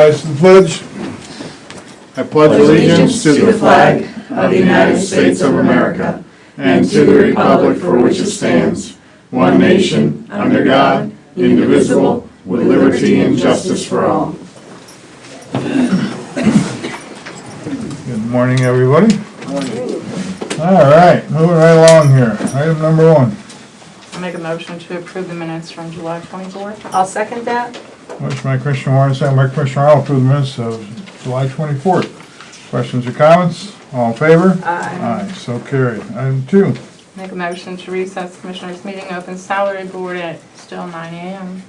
rise to the pledge. I pledge allegiance to the flag of the United States of America and to the republic for which it stands, one nation, under God, indivisible, with liberty and justice for all. Good morning, everybody. All right, moving right along here. Item number 1. I'll make a motion to approve the minutes from July 24th. I'll second that. Motion by Commissioner Warren, second by Commissioner Arnold, approve the minutes of July 24th. Questions or comments? All in favor? Aye. Aye, so carried. Item 2. Make a motion to recess Commissioners' meeting, open salary board at still 9 a.m.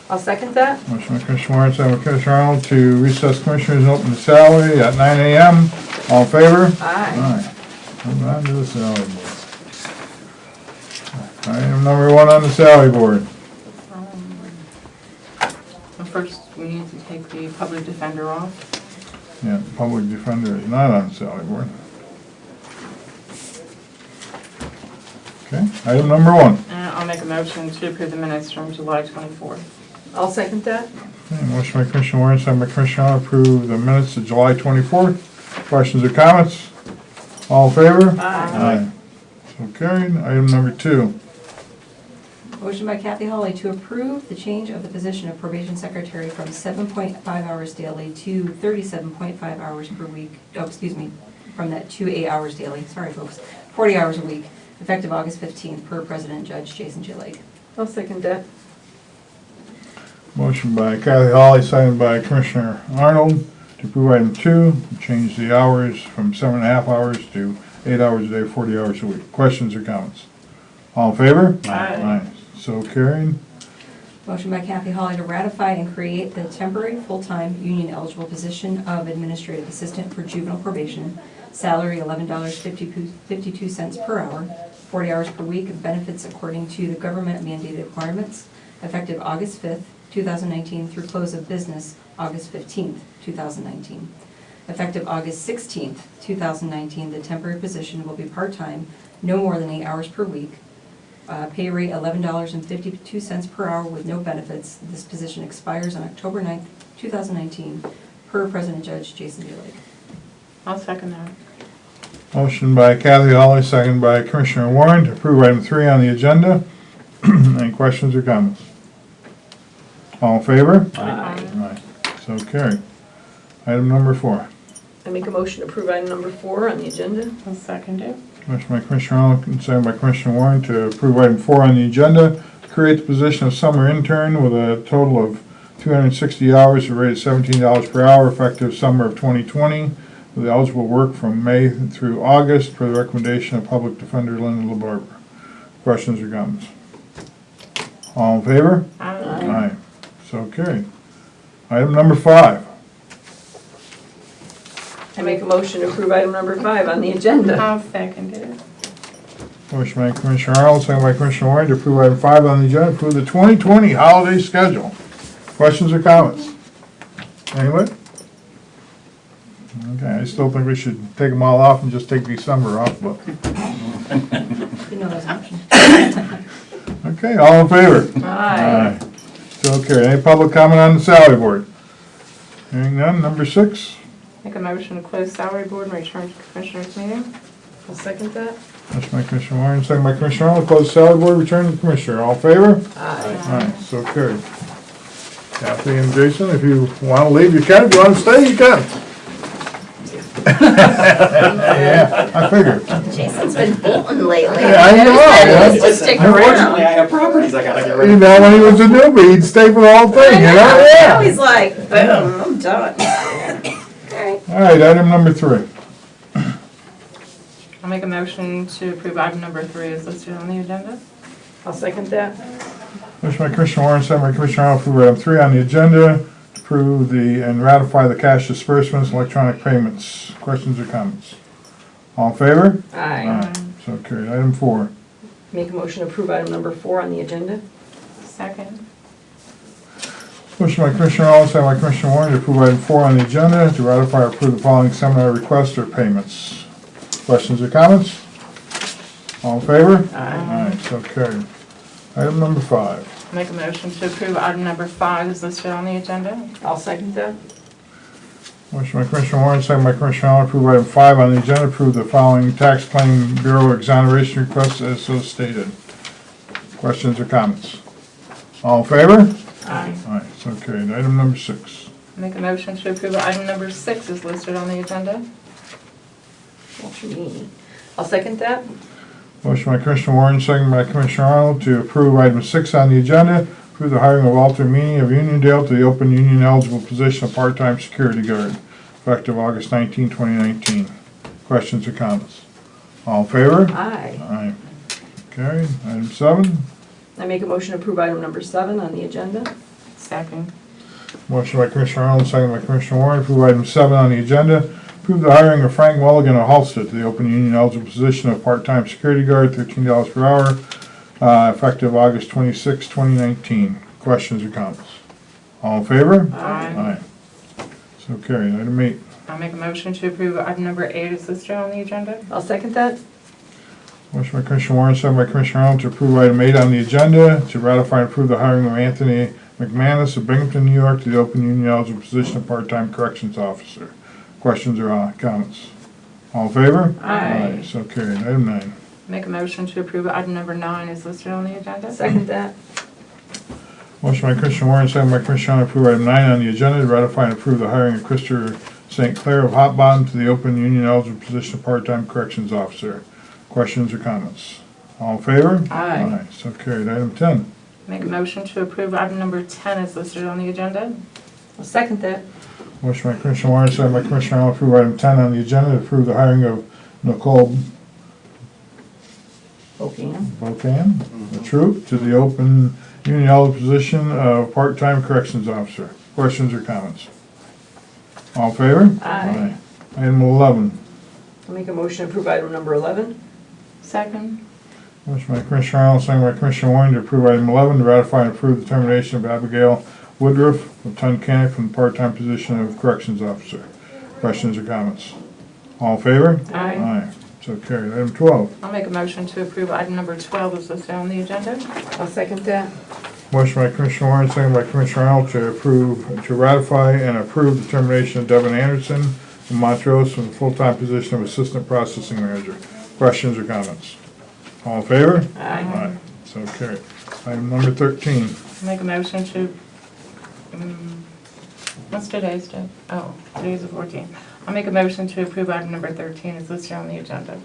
I'll second that. Motion by Commissioner Warren, second by Commissioner Arnold to recess Commissioners and open the salary at 9 a.m. All in favor? Aye. Moving on to the salary board. Item number 1 on the salary board. First, we need to take the public defender off. Yeah, the public defender is not on the salary board. Okay, item number 1. And I'll make a motion to approve the minutes from July 24th. I'll second that. Okay, motion by Commissioner Warren, second by Commissioner Arnold, approve the minutes of July 24th. Questions or comments? All in favor? Aye. So carried. Item number 2. Motion by Kathy Hawley to approve the change of the position of probation secretary from 7.5 hours daily to 37.5 hours per week. Oh, excuse me, from that to 8 hours daily. Sorry, folks. 40 hours a week, effective August 15th, per President Judge Jason J. Lake. I'll second that. Motion by Kathy Hawley, seconded by Commissioner Arnold to approve item 2, change the hours from 7.5 hours to 8 hours a day, 40 hours a week. Questions or comments? All in favor? Aye. So carried. Motion by Kathy Hawley to ratify and create the temporary full-time union-eligible position of administrative assistant for juvenile probation, salary $11.52 per hour, 40 hours per week, and benefits according to the government mandated requirements, effective August 5th, 2019 through close of business August 15th, 2019. Effective August 16th, 2019, the temporary position will be part-time, no more than 8 hours per week. Pay rate $11.52 per hour with no benefits. This position expires on October 9th, 2019, per President Judge Jason J. Lake. I'll second that. Motion by Kathy Hawley, seconded by Commissioner Warren to approve item 3 on the agenda. Any questions or comments? All in favor? Aye. So carried. Item number 4. I make a motion to approve item number 4 on the agenda. I'll second it. Motion by Commissioner Arnold, and second by Commissioner Warren to approve item 4 on the agenda, to create the position of summer intern with a total of 260 hours, at a rate of $17 per hour, effective summer of 2020, with eligible work from May through August, per the recommendation of Public Defender Linda LaBarbera. Questions or comments? All in favor? Aye. So carried. Item number 5. I make a motion to approve item number 5 on the agenda. I'll second it. Motion by Commissioner Arnold, second by Commissioner Warren to approve item 5 on the agenda, approve the 2020 holiday schedule. Questions or comments? Anybody? Okay, I still think we should take them all off and just take December off, but, Didn't know that was an option. okay, all in favor? Aye. So carried. Any public comment on the salary board? Hearing none. Number 6. Make a motion to close salary board and return to Commissioners' meeting. I'll second that. Motion by Commissioner Warren, second by Commissioner Arnold, close the salary board, return to the Commissioner. All in favor? Aye. Aye, so carried. Kathy and Jason, if you want to leave, you can. If you want to stay, you can. Yeah, I figured. Jason's been bolting lately. Yeah, I know. He's just stick Unfortunately, around. I have properties I gotta get rid You of. know, when he was a newbie, he'd stay for the whole thing, you know? Now Yeah. he's like, boom, I'm done. Alright. All right, item number 3. I'll make a motion to approve item number 3 as listed on the agenda. I'll second that. Motion by Commissioner Warren, second by Commissioner Arnold, approve item 3 on the agenda, to approve and ratify the cash disbursements, electronic payments. Questions or comments? All in favor? Aye. So carried. Item 4. Make a motion to approve item number 4 on the agenda. Second. Motion by Commissioner Arnold, second by Commissioner Warren to approve item 4 on the agenda, to ratify or approve the following seminar requests or payments. Questions or comments? All in favor? Aye. So carried. Item number 5. Make a motion to approve item number 5 is listed on the agenda. I'll second that. Motion by Commissioner Warren, second by Commissioner Arnold, approve item 5 on the agenda, approve the following tax claim bureau exoneration requests as so stated. Questions or comments? All in favor? Aye. Aye, so carried. Item number 6. Make a motion to approve item number 6 is listed on the agenda. That's me. I'll second that. Motion by Commissioner Warren, second by Commissioner Arnold to approve item 6 on the agenda, approve the hiring of Walter Meany of Uniondale to the open union eligible position of part-time security guard, effective August 19, 2019. Questions or comments? All in favor? Aye. Aye. Carried. Item 7. I make a motion to approve item number 7 on the agenda. Second. Motion by Commissioner Arnold, second by Commissioner Warren, approve item 7 on the agenda, approve the hiring of Frank Mulligan of Halsted to the open union eligible position of part-time security guard, $13 per hour, effective August 26, 2019. Questions or comments? All in favor? Aye. So carried. Item 8. I'll make a motion to approve item number 8 is listed on the agenda. I'll second that. Motion by Commissioner Warren, second by Commissioner Arnold to approve item 8 on the agenda, to ratify and approve the hiring of Anthony McManus of Binghamton, New York to the open union eligible position of part-time corrections officer. Questions or comments? All in favor? Aye. So carried. Item 9. Make a motion to approve item number 9 is listed on the agenda. Second that. Motion by Commissioner Warren, second by Commissioner Arnold to approve item 9 on the agenda, to ratify and approve the hiring of Christopher St. Clair of Hot Bottom to the open union eligible position of part-time corrections officer. Questions or comments? All in favor? Aye. So carried. Item 10. Make a motion to approve item number 10 is listed on the agenda. I'll second that. Motion by Commissioner Warren, second by Commissioner Arnold, approve item 10 on the agenda, to approve the hiring of Nicole Okay. Bocan, the troop, to the open union eligible position of part-time corrections officer. Questions or comments? All in favor? Aye. Item 11. I'll make a motion to approve item number 11. Second. Motion by Commissioner Arnold, second by Commissioner Warren to approve item 11, to ratify and approve the termination of Abigail Woodruff of Tunkhannock from the part-time position of corrections officer. Questions or comments? All in favor? Aye. So carried. Item 12. I'll make a motion to approve item number 12 is listed on the agenda. I'll second that. Motion by Commissioner Warren, second by Commissioner Arnold to ratify and approve the termination of Devin Anderson of Montrose from the full-time position of assistant processing manager. Questions or comments? All in favor? Aye. So carried. Item number 13. Make a motion to, what's today's date? Oh, today's the 14th. I'll make a motion to approve item number 13 is listed on the agenda.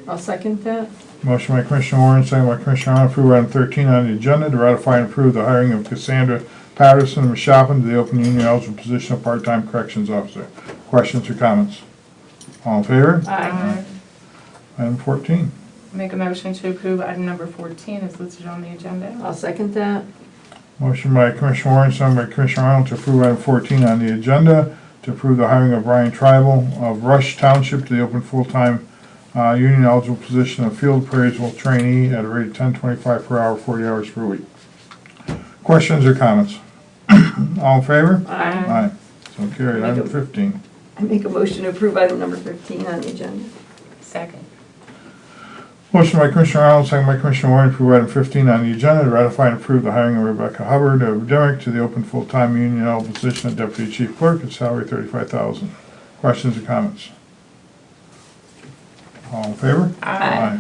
I'll second that. Motion by Commissioner Warren, second by Commissioner Arnold, approve item 13 on the agenda, to ratify and approve the hiring of Cassandra Patterson of Mashopin to the open union eligible position of part-time corrections officer. Questions or comments? All in favor? Aye. Item 14. Make a motion to approve item number 14 is listed on the agenda. I'll second that. Motion by Commissioner Warren, second by Commissioner Arnold to approve item 14 on the agenda, to approve the hiring of Brian Tribal of Rush Township to the open full-time union eligible position of field appraisal trainee at a rate of $10.25 per hour, 40 hours per week. Questions or comments? All in favor? Aye. So carried. Item 15. I make a motion to approve item number 15 on the agenda. Second. Motion by Commissioner Arnold, second by Commissioner Warren to approve item 15 on the agenda, to ratify and approve the hiring of Rebecca Hubbard of Dimick to the open full-time union eligible position of deputy chief clerk at salary $35,000. Questions or comments? All in favor? Aye.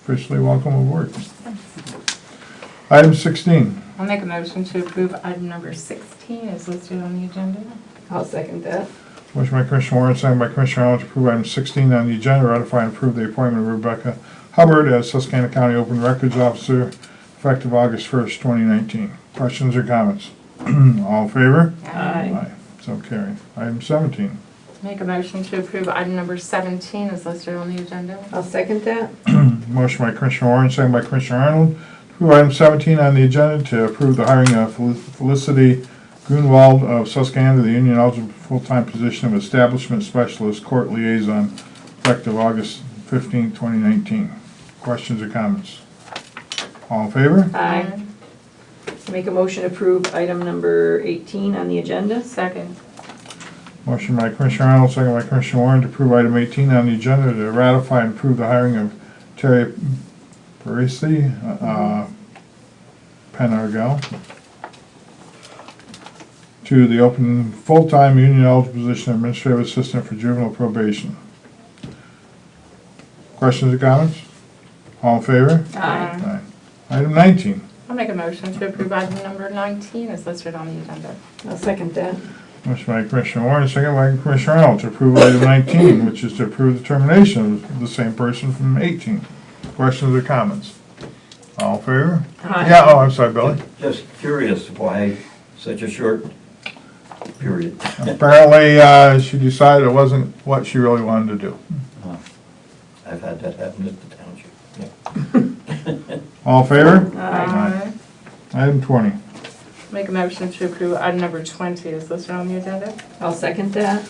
Officially welcome aboard. Item 16. I'll make a motion to approve item number 16 is listed on the agenda. I'll second that. Motion by Commissioner Warren, second by Commissioner Arnold to approve item 16 on the agenda, ratify and approve the appointment of Rebecca Hubbard as Susquehanna County Open Records Officer effective August 1st, 2019. Questions or comments? All in favor? Aye. So carried. Item 17. Make a motion to approve item number 17 is listed on the agenda. I'll second that. Motion by Commissioner Warren, second by Commissioner Arnold to approve item 17 on the agenda, to approve the hiring of Felicity Grunwald of Susquehanna to the union eligible full-time position of establishment specialist court liaison effective August 15, 2019. Questions or comments? All in favor? Aye. Make a motion to approve item number 18 on the agenda. Second. Motion by Commissioner Arnold, second by Commissioner Warren to approve item 18 on the agenda, to ratify and approve the hiring of Terry Parisi Penargel to the open full-time union eligible position of administrative assistant for juvenile probation. Questions or comments? All in favor? Aye. Item 19. I'll make a motion to approve item number 19 is listed on the agenda. I'll second that. Motion by Commissioner Warren, second by Commissioner Arnold, to approve item 19, which is to approve the termination of the same person from 18. Questions or comments? All in favor? Aye. Yeah, oh, I'm sorry, Billy. Just curious why such a short period. Apparently, she decided it wasn't what she really wanted to do. I've had that happen at the township. Yeah. All in favor? Aye. Item 20. Make a motion to approve item number 20 is listed on the agenda. I'll second that.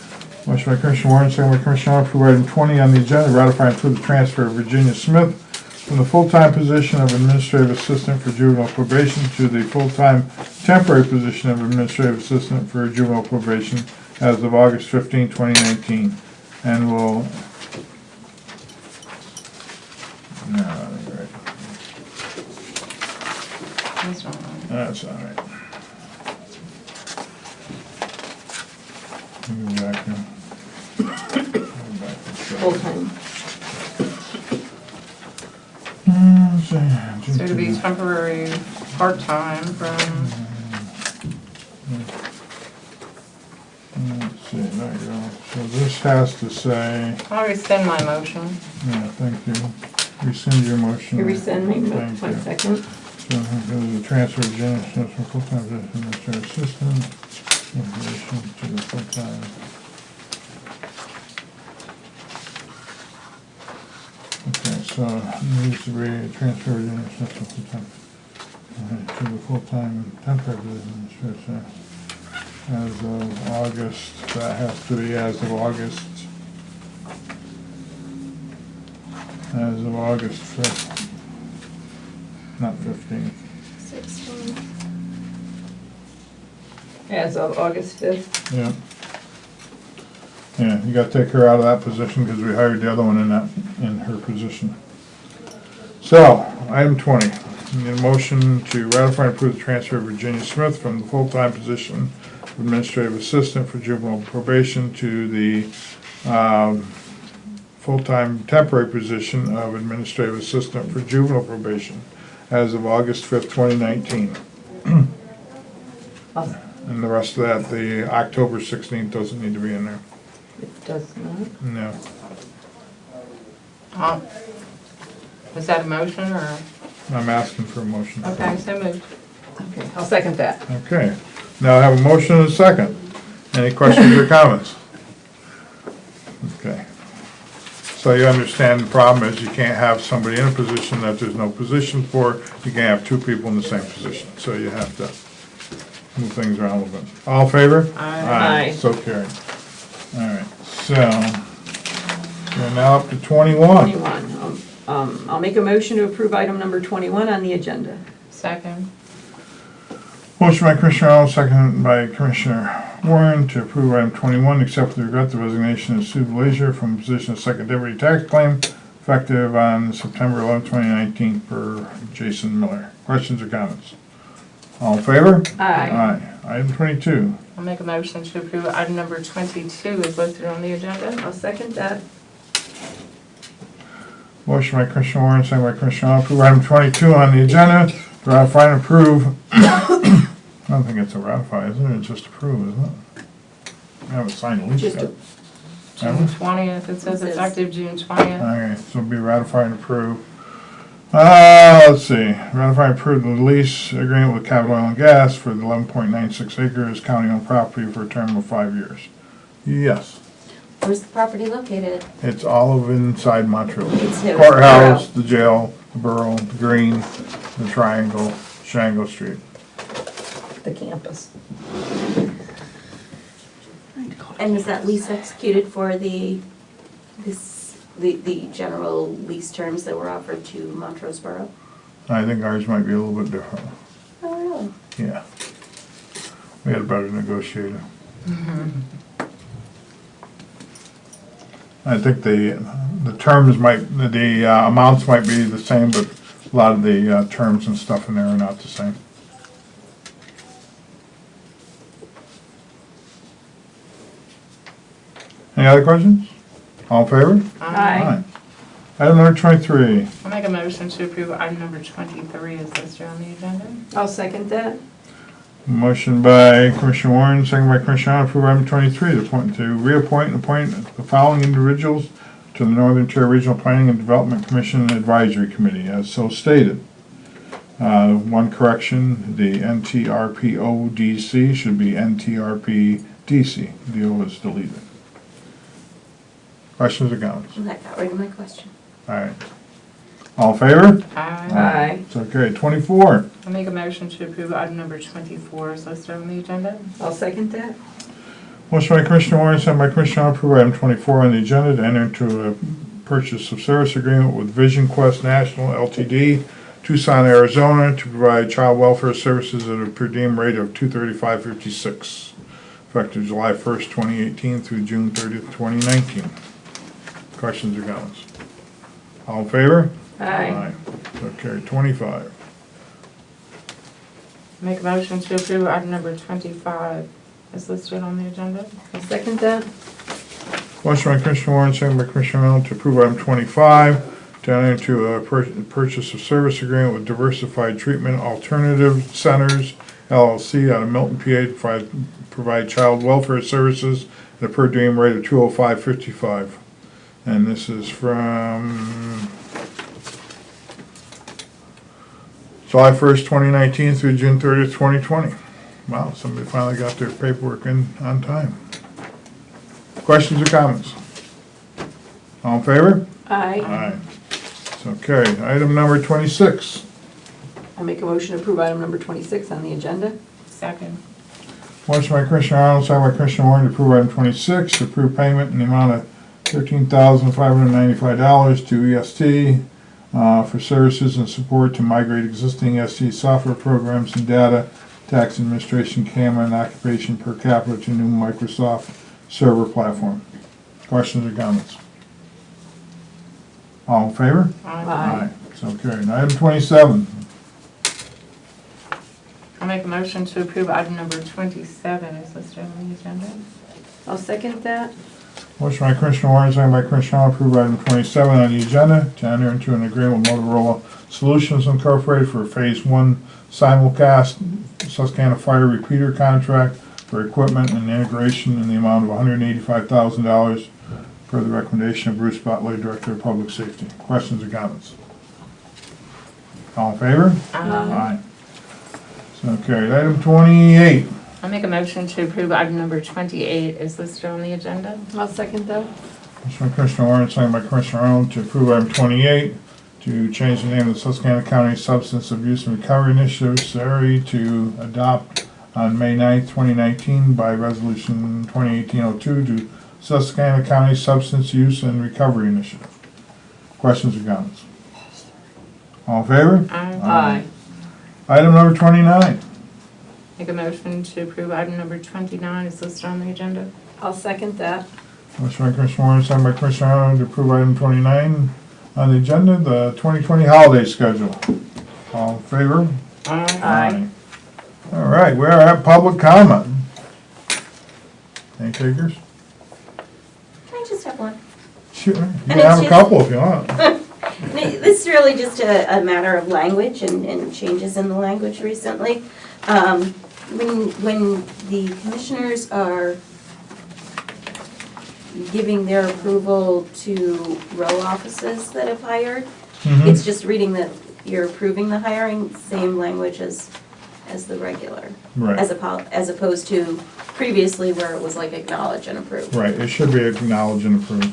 Motion by Commissioner Warren, second by Commissioner Arnold, to approve item 20 on the agenda, ratify and approve the transfer of Virginia Smith from the full-time position of administrative assistant for juvenile probation to the full-time temporary position of administrative assistant for juvenile probation as of August 15, 2019. And we'll... No, right. That's wrong. That's all right. Let me go back now. Go back to the- Full-time. So to be temporary, part-time from, Let's see, there you go. So this has to say, I'll rescind my motion. yeah, thank you. Rescind your motion. You rescind me, Thank my you. second. So there's a transfer of Virginia Smith from full-time position administrative assistant in relation to the full-time. Okay, so it needs to be transfer of Virginia Smith from full-time to the full-time temporary position administrative assistant as of August. That has to be as of August. As of August 5th. Not 15th. 16. As of August 5th. Yeah. Yeah, you gotta take her out of that position because we hired the other one in her position. So, item 20, need a motion to ratify and approve the transfer of Virginia Smith from the full-time position of administrative assistant for juvenile probation to the full-time temporary position of administrative assistant for juvenile probation as of August 5th, 2019. I'll- And the rest of that, the October 16th doesn't need to be in there. It does not. No. Was that a motion or? I'm asking for a motion. Okay, so moved. Okay, I'll second that. Okay. Now I have a motion and a second. Any questions or comments? Okay. So you understand the problem is you can't have somebody in a position that there's no position for. You can't have two people in the same position. So you have to move things around a little bit. All in favor? Aye. So carried. All right, so we're now up to 21. 21. I'll make a motion to approve item number 21 on the agenda. Second. Motion by Commissioner Arnold, second by Commissioner Warren to approve item 21, accept with regret the resignation of Sue Blazer from the position of second deputy tax claim effective on September 11, 2019 per Jason Miller. Questions or comments? All in favor? Aye. Aye. Item 22. I'll make a motion to approve item number 22 is listed on the agenda. I'll second that. Motion by Commissioner Warren, second by Commissioner Arnold, approve item 22 on the agenda, ratify and approve. I don't think it's a ratify, is it? It's just approve, isn't it? I haven't signed the lease Just yet. a- June 20th, it says It says- effective June 20th. Okay, so it'll be ratify and approve. Let's see, ratify and approve the lease agreement with Cabot Oil and Gas for the 11.96 acres county-owned property for a term of 5 years. Yes, Where's the property located? it's all of inside Montrose. It's new. Courthouse, the jail, the borough, the green, the triangle, Shango Street. The campus. And is that lease executed for the general lease terms that were offered to Montrose Borough? I think ours might be a little bit different, Oh, really? yeah. We had a better negotiator. I think the terms might, the amounts might be the same, but a lot of the terms and stuff in there are not the same. Any other questions? All in favor? Aye. Item number 23. I'll make a motion to approve item number 23 is listed on the agenda. I'll second that. Motion by Commissioner Warren, second by Commissioner Arnold, approve item 23, to reappoint and appoint the following individuals to the Northern Tier Regional Planning and Development Commission Advisory Committee, as so stated. One correction, the NTRPODC should be NTRPDC. The O is deleted. Questions or comments? That got rid of my question. All right. All in favor? Aye. Aye. It's okay. 24. I'll make a motion to approve item number 24 is listed on the agenda. I'll second that. Motion by Commissioner Warren, second by Commissioner Arnold, approve item 24 on the agenda to enter into a purchase of service agreement with Vision Quest National Ltd., Tucson, Arizona, to provide child welfare services at a per diem rate of $235.56, effective July 1st, 2018 through June 30th, 2019. Questions or comments? All in favor? Aye. So carried. 25. Make a motion to approve item number 25 is listed on the agenda. I'll second that. Motion by Commissioner Warren, second by Commissioner Arnold, to approve item 25, to enter into a purchase of service agreement with Diversified Treatment Alternative Centers, LLC, out of Milton, PA, to provide child welfare services at a per diem rate of $205.55. And this is from July 1st, 2019 through June 30th, 2020. Wow, somebody finally got their paperwork in on time. Questions or comments? All in favor? Aye. Aye. So carried. Item number 26. I make a motion to approve item number 26 on the agenda. Second. Motion by Commissioner Arnold, second by Commissioner Warren, to approve item 26, to approve payment in the amount of $13,595 to EST for services and support to migrate existing EST software programs and data, tax administration, camera, and occupation per capita to new Microsoft server platform. Questions or comments? All in favor? Aye. So carried. Item 27. I'll make a motion to approve item number 27 is listed on the agenda. I'll second that. Motion by Commissioner Warren, second by Commissioner Arnold, approve item 27 on the agenda to enter into an agreement with Motorola Solutions Incorporated for Phase 1 simulcast Susquehanna Fire repeater contract for equipment and integration in the amount of $185,000 per the recommendation of Bruce Botley, Director of Public Safety. Questions or comments? All in favor? Aye. So carried. Item 28. I'll make a motion to approve item number 28 is listed on the agenda. I'll second that. Motion by Commissioner Warren, second by Commissioner Arnold, to approve item 28, to change the name of the Susquehanna County Substance Abuse and Recovery Initiative, SARI, to adopt on May 9th, 2019 by Resolution 2018-02 to Susquehanna County Substance Use and Recovery Initiative. Questions or comments? All in favor? Aye. Item number 29. Make a motion to approve item number 29 is listed on the agenda. I'll second that. Motion by Commissioner Warren, second by Commissioner Arnold, to approve item 29 on the agenda, the 2020 holiday schedule. All in favor? Aye. All right, we're at public comment. Any takers? Can I just have one? Sure, you And can it's have a just- couple if you want. This is really just a matter of language and changes in the language recently. When the commissioners are giving their approval to row offices that have hired, Mhm. it's just reading that you're approving the hiring, same language as the regular. Right, As opposed to previously where it was like acknowledge and approve. right, it should be acknowledged and approved.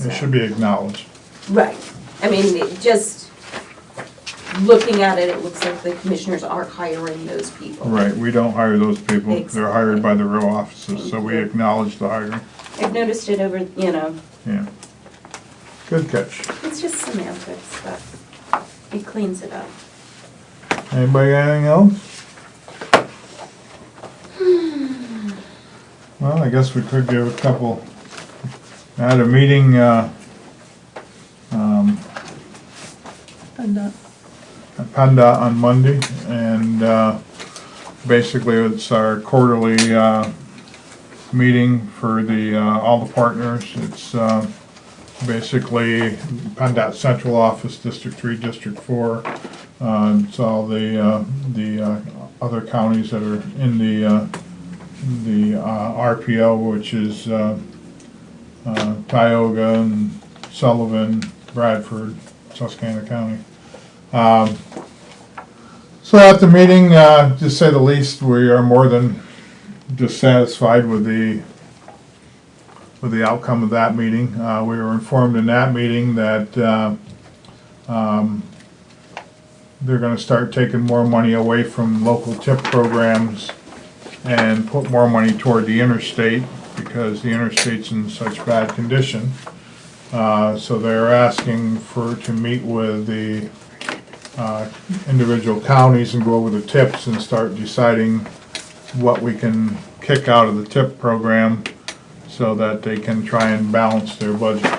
It should be acknowledged. Right. I mean, just looking at it, it looks like the commissioners are hiring those people. Right, we don't hire those people, they're Exactly. hired by the row offices, so we acknowledge the hiring, I've noticed it over, yeah. Good catch. it's just semantics, but it cleans it up. Anybody got anything else? Well, I guess we could give a couple, I had a meeting, at PennDOT on Monday, and basically it's our quarterly meeting for the, all the partners. It's basically PennDOT Central Office, District 3, District 4. It's all the other counties that are in the RPO, which is Tioga and Sullivan, Bradford, Susquehanna County. So at the meeting, to say the least, we are more than dissatisfied with the outcome of that meeting. We were informed in that meeting that they're going to start taking more money away from local TIP programs and put more money toward the interstate because the interstate's in such bad condition. So they're asking to meet with the individual counties and go over the TIPs and start deciding what we can kick out of the TIP program so that they can try and balance their budget.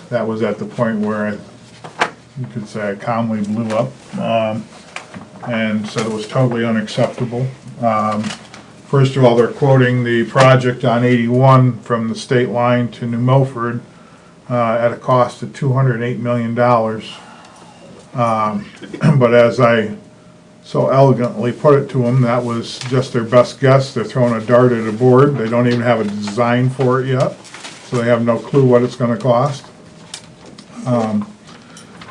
That was at the point where you could say I calmly blew up and said it was totally unacceptable. First of all, they're quoting the project on 81 from the state line to New Milford at a cost of $208 million. But as I so elegantly put it to them, that was just their best guess. They're throwing a dart at a board. They don't even have a design for it yet, so they have no clue what it's going to cost.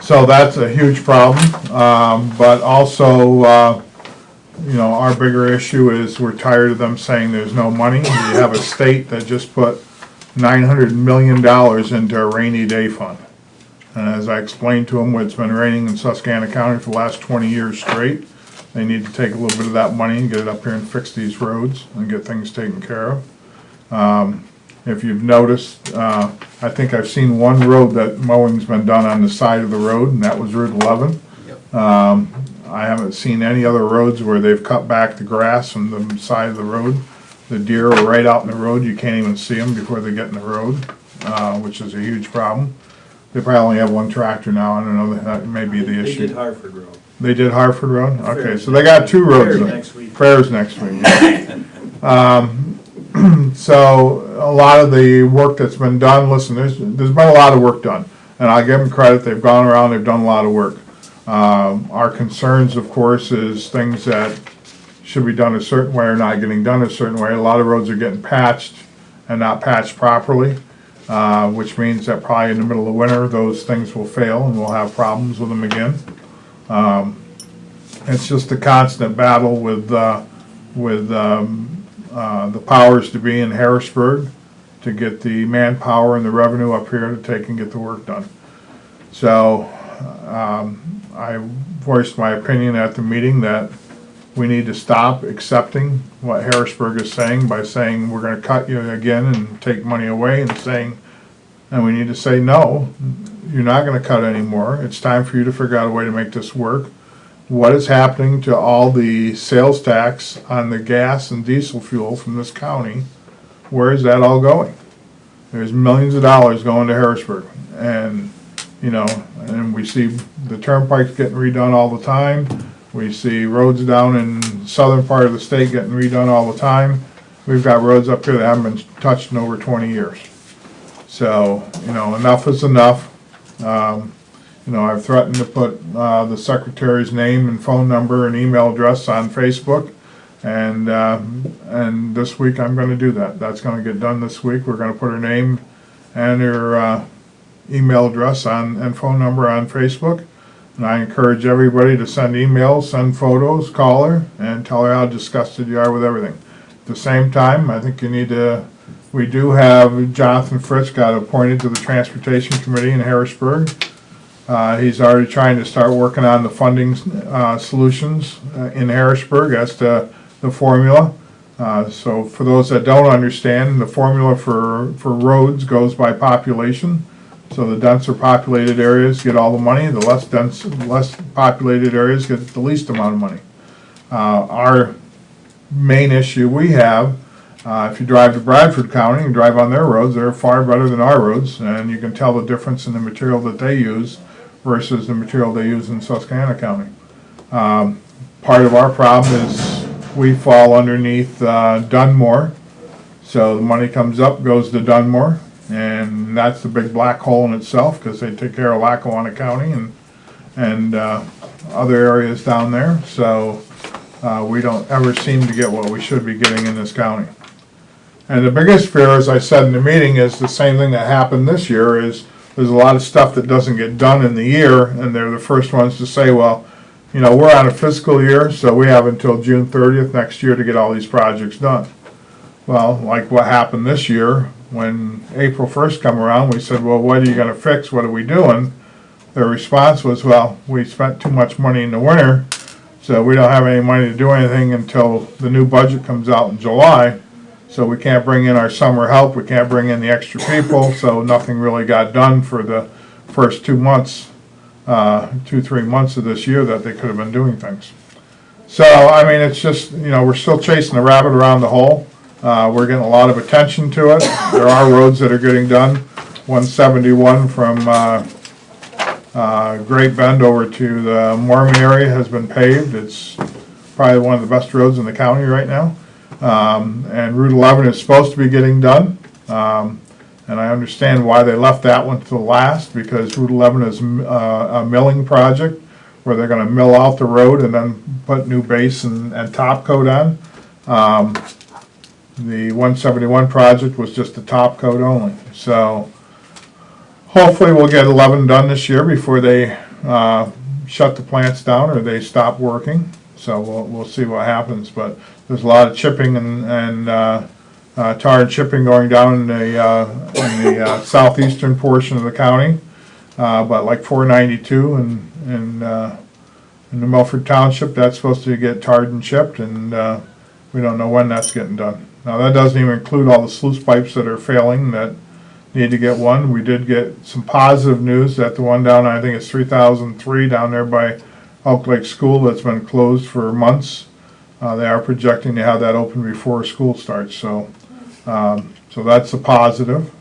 So that's a huge problem. But also, you know, our bigger issue is we're tired of them saying there's no money. You have a state that just put $900 million into a rainy day fund. And as I explained to them, it's been raining in Susquehanna County for the last 20 years straight. They need to take a little bit of that money and get it up here and fix these roads and get things taken care of. If you've noticed, I think I've seen one road that mowing's been done on the side of the road, and that was Route 11. I haven't seen any other roads where they've cut back the grass from the side of the road. The deer are right out in the road. You can't even see them before they get in the road, which is a huge problem. They probably only have one tractor now. I don't know, that may be the issue. They did Hartford Road. They did Hartford Road? Okay, Fairs so they got two roads. Fairs next week. Fairs next week, yeah. So a lot of the work that's been done, listen, there's been a lot of work done. And I give them credit, they've gone around, they've done a lot of work. Our concerns, of course, is things that should be done a certain way or not getting done a certain way. A lot of roads are getting patched and not patched properly, which means that probably in the middle of winter, those things will fail and we'll have problems with them again. It's just a constant battle with the powers to be in Harrisburg to get the manpower and the revenue up here to take and get the work done. So I voiced my opinion at the meeting that we need to stop accepting what Harrisburg is saying by saying we're going to cut you again and take money away and we need to say no, you're not going to cut anymore. It's time for you to figure out a way to make this work. What is happening to all the sales tax on the gas and diesel fuel from this county? Where is that all going? There's millions of dollars going to Harrisburg, and you know, and we see the turnpikes getting redone all the time. We see roads down in southern part of the state getting redone all the time. We've got roads up here that haven't been touched in over 20 years. So, you know, enough is enough. You know, I've threatened to put the secretary's name and phone number and email address on Facebook, and this week I'm going to do that. That's going to get done this week. We're going to put her name and her email address and phone number on Facebook, and I encourage everybody to send emails, send photos, call her, and tell her how disgusted you are with everything. At the same time, I think you need to. We do have Jonathan Fritz got appointed to the Transportation Committee in Harrisburg. He's already trying to start working on the funding solutions in Harrisburg as to the formula. So for those that don't understand, the formula for roads goes by population. So the denser populated areas get all the money, the less populated areas get the least amount of money. Our main issue we have, if you drive to Bradford County and drive on their roads, they're far better than our roads, and you can tell the difference in the material that they use versus the material they use in Susquehanna County. Part of our problem is we fall underneath Dunmore. So the money comes up, goes to Dunmore, and that's the big black hole in itself, because they take care of Lackawanna County and other areas down there. So we don't ever seem to get what we should be getting in this county. And the biggest fear, as I said in the meeting, is the same thing that happened this year, is there's a lot of stuff that doesn't get done in the year, and they're the first ones to say, well, you know, we're on a fiscal year, so we have until June 30th next year to get all these projects done. Well, like what happened this year, when April 1st come around, we said, well, what are you gonna fix, what are we doing? Their response was, well, we spent too much money in the winter, so we don't have any money to do anything until the new budget comes out in July. So we can't bring in our summer help, we can't bring in the extra people, so nothing really got done for the first 2 months, 2-3 months of this year that they could have been doing things. So, I mean, it's just, you know, we're still chasing the rabbit around the hole. We're getting a lot of attention to it. There are roads that are getting done. 171 from Great Bend over to the Mormon area has been paved. It's probably one of the best roads in the county right now. And Route 11 is supposed to be getting done. And I understand why they left that one to last, because Route 11 is a milling project where they're going to mill out the road and then put new base and top coat on. The 171 project was just the top coat only. So hopefully we'll get 11 done this year before they shut the plants down or they stop working. So we'll see what happens. But there's a lot of chipping and tar and chipping going down in the southeastern portion of the county. But like 492 in the Milford Township, that's supposed to get tarred and chipped, and we don't know when that's getting done. Now that doesn't even include all the sluice pipes that are failing that need to get one. We did get some positive news that the one down, I think it's 3003 down there by Elk Lake School that's been closed for months. They are projecting to have that open before school starts, so that's a positive.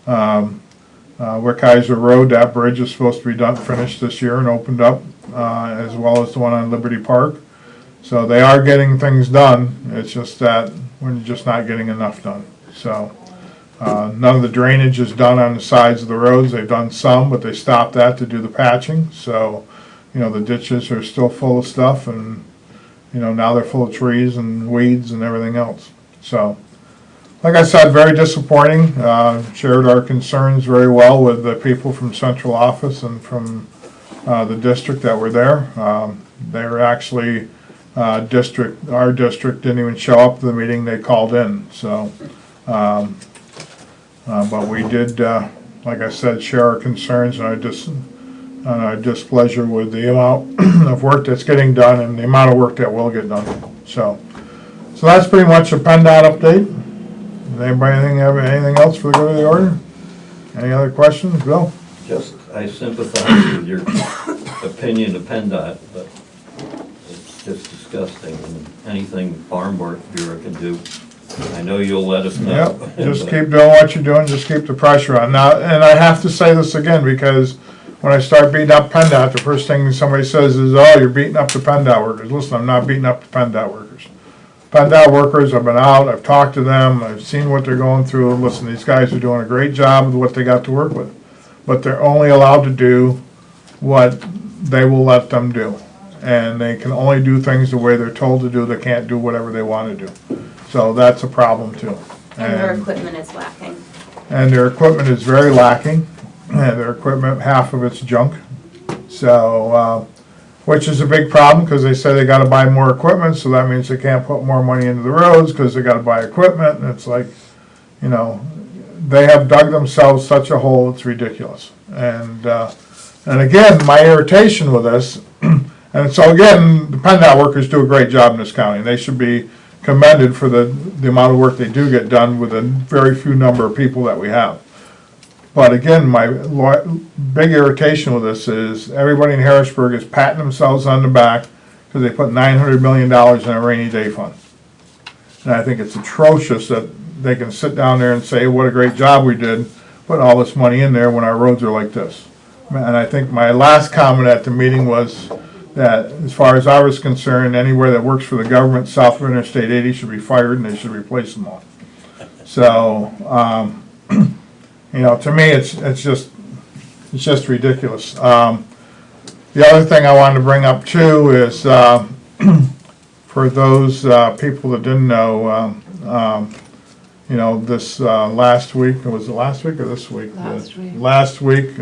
Wickheiser Road, that bridge is supposed to be finished this year and opened up, as well as the one on Liberty Park. So they are getting things done. It's just that we're just not getting enough done. So none of the drainage is done on the sides of the roads. They've done some, but they stopped that to do the patching. So, you know, the ditches are still full of stuff, and you know, now they're full of trees and weeds and everything else. So, like I said, very disappointing. Shared our concerns very well with the people from central office and from the district that were there. They were actually, our district didn't even show up to the meeting, they called in. So, but we did, like I said, share our concerns and our displeasure with the amount of work that's getting done and the amount of work that will get done. So that's pretty much a PennDOT update. Does anybody have anything else for the good of the order? Any other questions? Bill? Just, I sympathize with your opinion of PennDOT, but it's just disgusting. And anything Farm Bureau can do, I know you'll let us know. Yep, just keep doing what you're doing, just keep the pressure on. Now, and I have to say this again, because when I start beating up PennDOT, the first thing somebody says is, oh, you're beating up the PennDOT workers. Listen, I'm not beating up the PennDOT workers. PennDOT workers have been out, I've talked to them, I've seen what they're going through. Listen, these guys are doing a great job with what they got to work with. But they're only allowed to do what they will let them do. And they can only do things the way they're told to do. They can't do whatever they want to do. So that's a problem too. And their equipment is lacking. And their equipment is very lacking. And their equipment, half of it's junk. So, which is a big problem, because they say they got to buy more equipment, so that means they can't put more money into the roads because they got to buy equipment. And it's like, you know, they have dug themselves such a hole, it's ridiculous. And again, my irritation with this, and so again, the PennDOT workers do a great job in this county. They should be commended for the amount of work they do get done with a very few number of people that we have. But again, my big irritation with this is everybody in Harrisburg is patting themselves on the back because they put $900 million in a rainy day fund. And I think it's atrocious that they can sit down there and say, what a great job we did, put all this money in there when our roads are like this. And I think my last comment at the meeting was that, as far as I was concerned, anywhere that works for the government south of Interstate 80 should be fired and they should replace them all. So, to me, it's just ridiculous. The other thing I wanted to bring up too is, for those people that didn't know, this last week, was it last week or this week? Last week. Last week,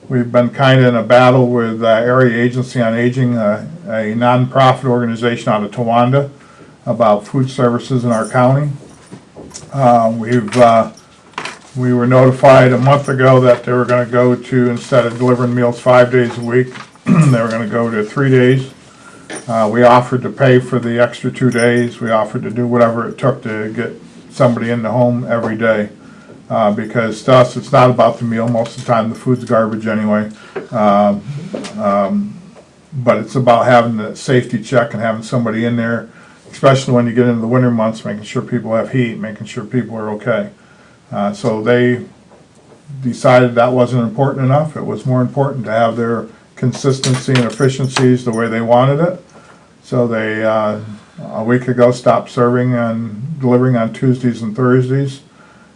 we've been kind of in a battle with Area Agency on Aging, a nonprofit organization out of Towanda, about food services in our county. We were notified a month ago that they were going to go to, instead of delivering meals 5 days a week, they were going to go to 3 days. We offered to pay for the extra 2 days. We offered to do whatever it took to get somebody in the home every day. Because to us, it's not about the meal. Most of the time, the food's garbage anyway. But it's about having the safety check and having somebody in there, especially when you get into the winter months, making sure people have heat, making sure people are okay. So they decided that wasn't important enough. It was more important to have their consistency and efficiencies the way they wanted it. So they, a week ago, stopped serving and delivering on Tuesdays and Thursdays.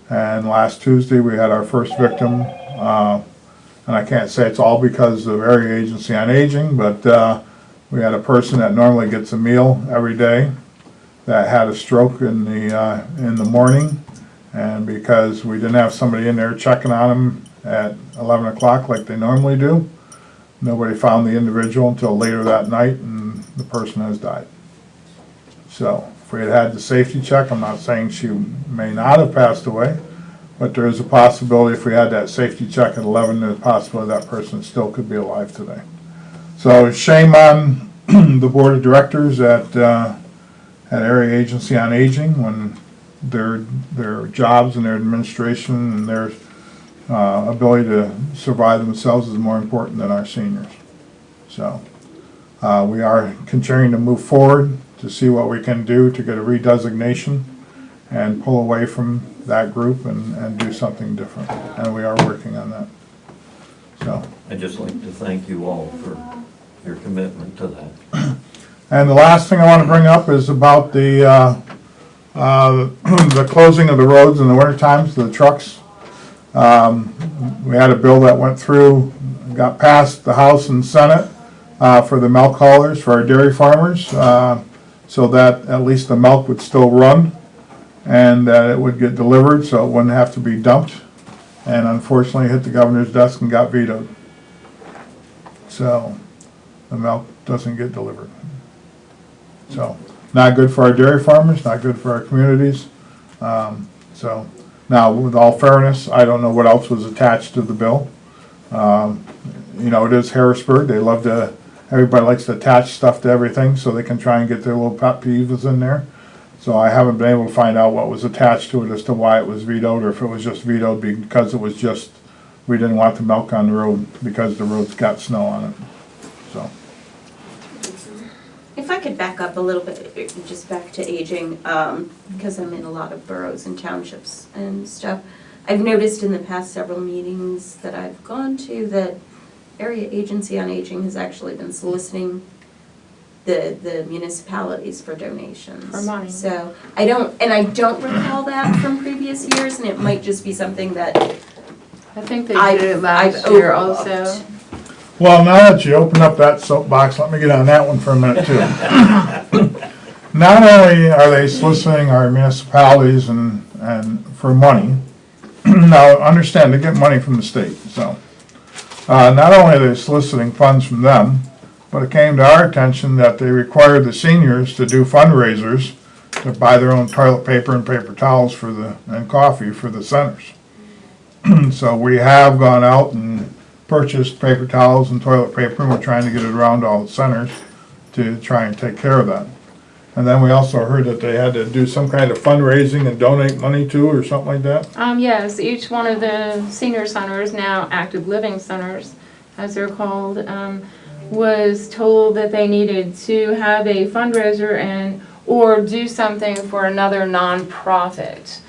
And last Tuesday, we had our first victim. And I can't say it's all because of Area Agency on Aging, but we had a person that normally gets a meal every day that had a stroke in the morning. And because we didn't have somebody in there checking on them at 11 o'clock like they normally do, nobody found the individual until later that night, and the person has died. So if we had had the safety check, I'm not saying she may not have passed away, but there is a possibility if we had that safety check at 11, there's a possibility that person still could be alive today. So shame on the board of directors at Area Agency on Aging when their jobs and their administration and their ability to survive themselves is more important than our seniors. So we are continuing to move forward to see what we can do to get a redesignation and pull away from that group and do something different. And we are working on that. So. I'd just like to thank you all for your commitment to that. And the last thing I want to bring up is about the closing of the roads in the winter times, the trucks. We had a bill that went through, got passed the House and Senate for the milk haulers, for our dairy farmers, so that at least the milk would still run and that it would get delivered so it wouldn't have to be dumped. And unfortunately it hit the governor's desk and got vetoed. So the milk doesn't get delivered. So not good for our dairy farmers, not good for our communities. So now, with all fairness, I don't know what else was attached to the bill. It is Harrisburg. They love to, everybody likes to attach stuff to everything so they can try and get their little pet peeves in there. So I haven't been able to find out what was attached to it as to why it was vetoed, or if it was just vetoed because it was just, we didn't want the milk on the road because the road's got snow on it. So. If I could back up a little bit, just back to aging, because I'm in a lot of boroughs and townships and stuff. I've noticed in the past several meetings that I've gone to that Area Agency on Aging has actually been soliciting the municipalities for donations. For money. So I don't recall that from previous years, and it might just be something that I think they did it last I've year overlooked. also. Well, now that you open up that soapbox, let me get on that one for a minute too. Not only are they soliciting our municipalities and for money, now understand they get money from the state, so. Not only are they soliciting funds from them, but it came to our attention that they required the seniors to do fundraisers to buy their own toilet paper and paper towels and coffee for the centers. So we have gone out and purchased paper towels and toilet paper, and we're trying to get it around all the centers to try and take care of that. And then we also heard that they had to do some kind of fundraising and donate money to, or something like that. Yes, each one of the senior centers, now active living centers, as they're called, was told that they needed to have a fundraiser or do something for another nonprofit,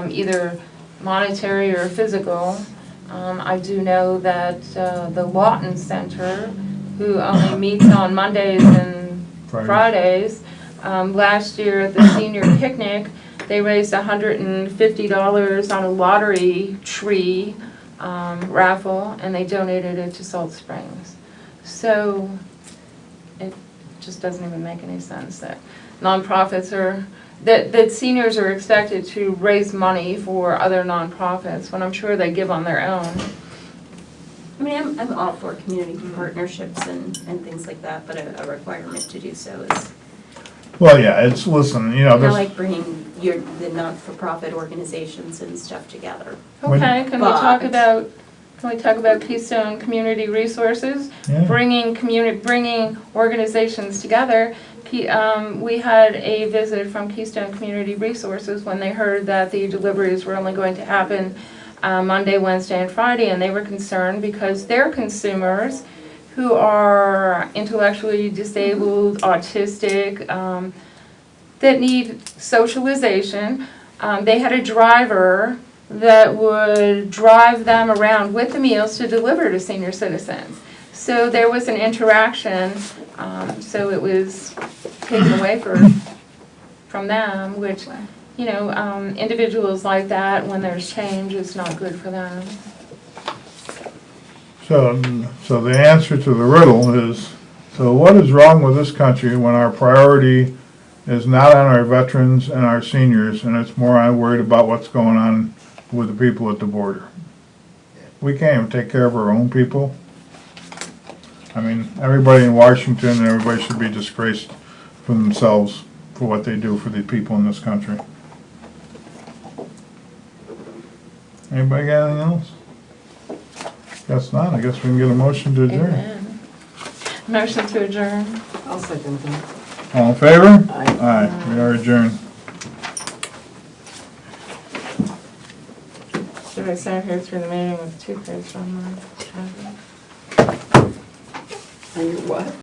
either monetary or physical. I do know that the Lawton Center who only meets on Mondays and Fridays. Last year at the senior picnic, they raised $150 on a lottery tree raffle, and they donated it to Salt Springs. So it just doesn't even make any sense that nonprofits are, that seniors are expected to raise money for other nonprofits when I'm sure they give on their own. I mean, I'm all for community partnerships and things like that, but a requirement to do so is, Well, yeah, it's, listen, you know, I this, like bringing the not-for-profit organizations and stuff together. When- Okay, can we talk But- about Keystone Community Resources? yeah, Bringing organizations together. We had a visit from Keystone Community Resources when they heard that the deliveries were only going to happen Monday, Wednesday, and Friday, and they were concerned because their consumers who are intellectually disabled, autistic, that need socialization, they had a driver that would drive them around with the meals to deliver to senior citizens. So there was an interaction, so it was taken away from them, which, you know, individuals like that, when there's change, it's not good for them. so the answer to the riddle is, so what is wrong with this country when our priority is not on our veterans and our seniors, and it's more I'm worried about what's going on with the people at the border? We can't even take care of our own people. I mean, everybody in Washington, and everybody should be disgraced for themselves for what they do for the people in this country. Anybody got anything else? Guess not. I guess we can get a motion to adjourn. Amen. Motion to adjourn. I'll second that. All in favor? Aye. Aye, we are adjourned. Should I stand here through the meeting with toothpaste on my? Are you what?